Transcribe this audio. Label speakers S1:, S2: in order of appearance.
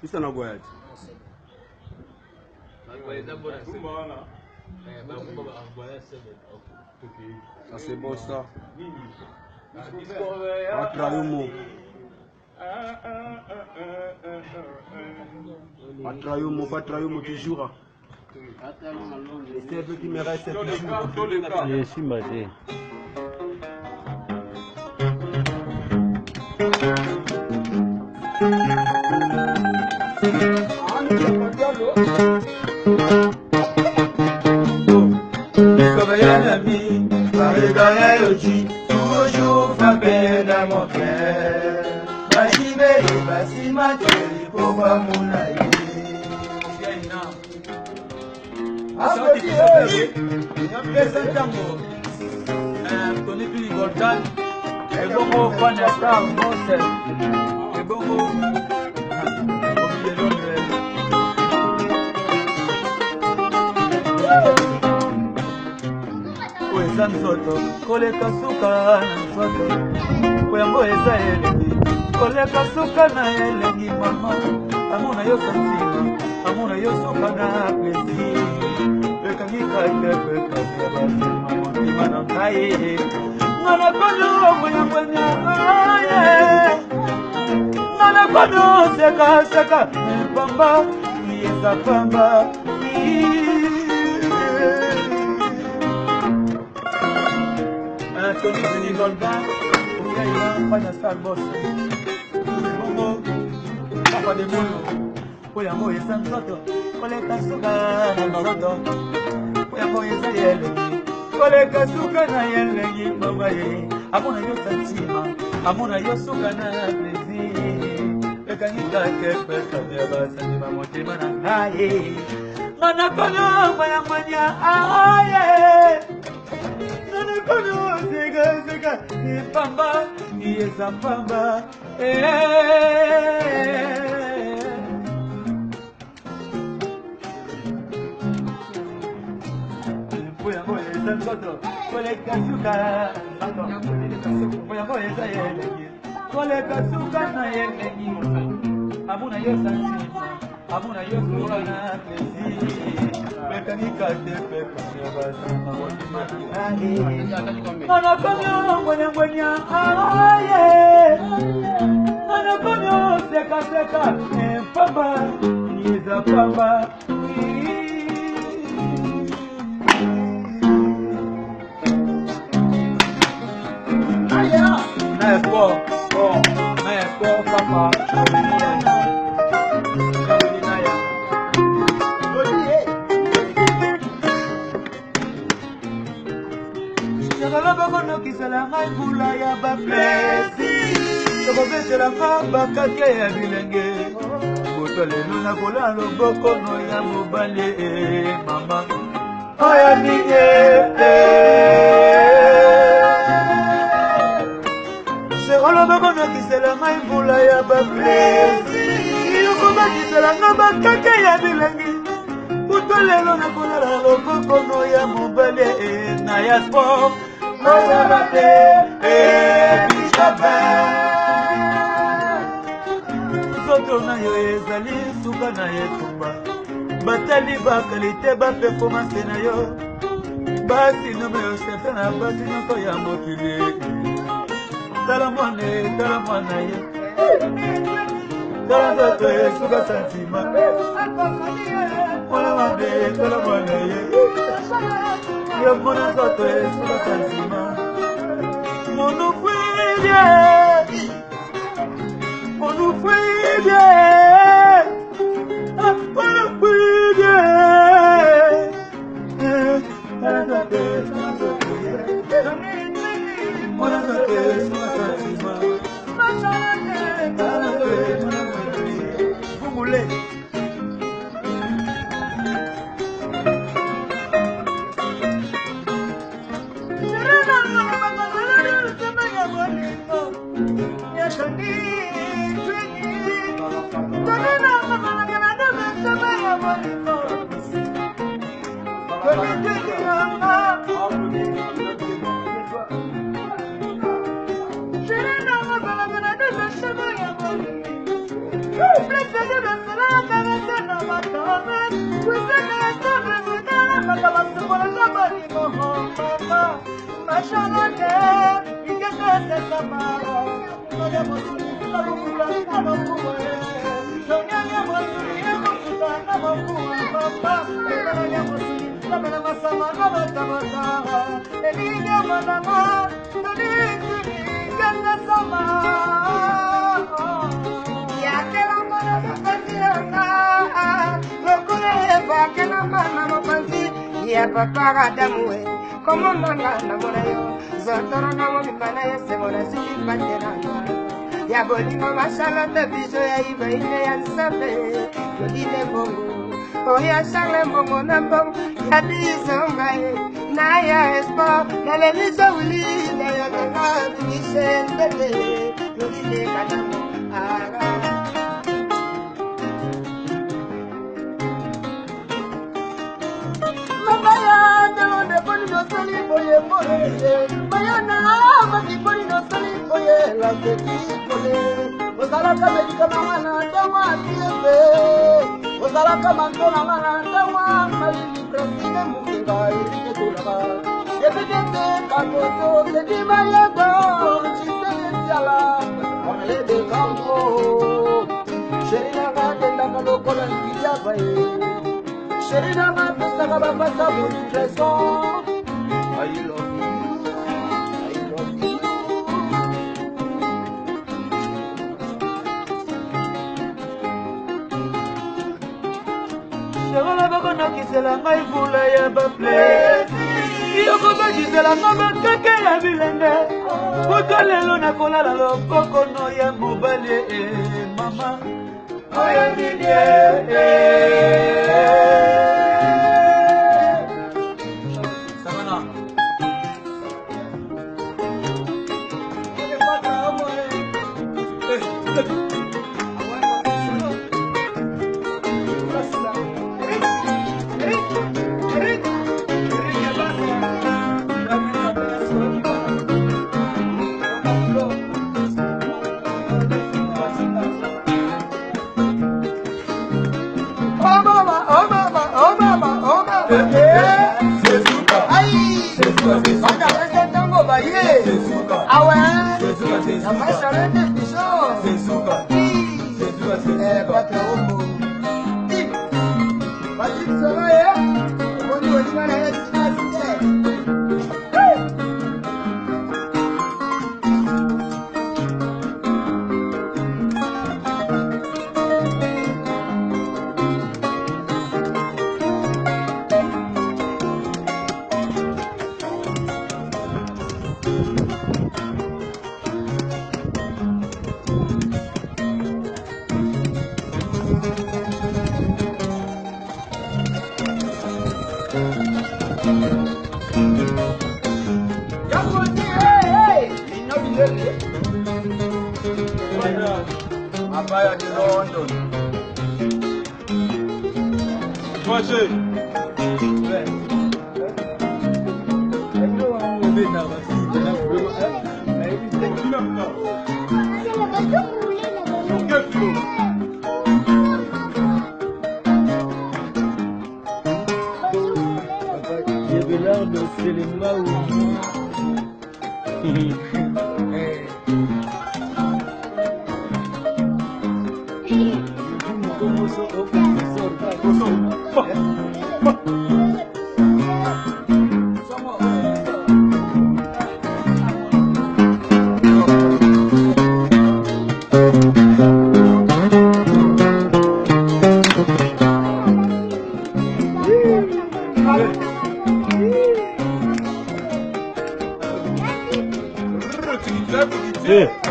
S1: Isa na goya. Ça c'est bon ça. Patrayumo toujours. C'est un peu qui me reste toujours.
S2: Je suis maté.
S3: Toujours frappé dans mon cœur. Bajibeli, basimateli, koba moulaye. Koleka suka nsoto Kuyambo eza elengi Koleka suka na elengi mama Amuna yo santima Amuna yo suka na plaisir Peka mika tepe Kasi abasima Montima na kaye Ngana kono mwenya Ngana kono seka Pamba Yesa pamba Tony Benny Golda, Panya Star Boss, Bongo, Papa de Mono, Poyamo et Santo, Coleka Suka, Norodo, Poyamo et Sayel, Coleka Suka Nayel, Mamaye, Amona Yosantima, Amona Yosuka na Plaisir, Pekanita Kepa, Sanima Motimana, Aye, Manakono, Mayamania, Aye. Kono sega ni pamba ni esa pamba Poya moya santo koleka suka Poya moya sayele koleka suka na yele Amuna yo santima Amuna yo suka na plaisir Mekanika tepe Kanyabasama Manakonyo mwenya aye Manakonyo seka Pamba Niza pamba Naesko papa Kisalanga mbula ya baplesi Tokobeselanga bakake ya bilenge Boto lelo na kola loboko no ya mobale Mama Oya minye Sekolo boko no kisalanga mbula ya baplesi Tokobeselanga bakake ya bilenge Boto lelo na kola loboko no ya mobale Na ya sport Mozarate Bishapa Soto na yo ezali suka na yetumba Batali ba kalite ba performance na yo Basi no me osete na basi nyoko ya mokili Tala mwana ye Tala zato ye suka santima Tala mwana ye Yo mona zato ye suka santima On nous fait bien
S2: Ya papa Adamu, como manga na morayo, zotoro na mo bimana ya semona siki banderanga. Ya bolingo mashala de bijo ya ibaine ya nsabe, yodine bongo, oya shangle bongo na bongo, ya bizonga na ya espo, na le bijo uli, na ya kanga bishendele, yodine kanamu aga. Sherina ma pesa kaba pesa buntreso. I love you. I love you.
S3: Sherola bako na kisela ngai vula ya baple. Yoko ba kisela ngaba keke ya bilende. Kuto lelo na kolala lokoko no ya mobali mama. Oya nidie.
S1: Abaya di London. Voici.
S4: Yeah.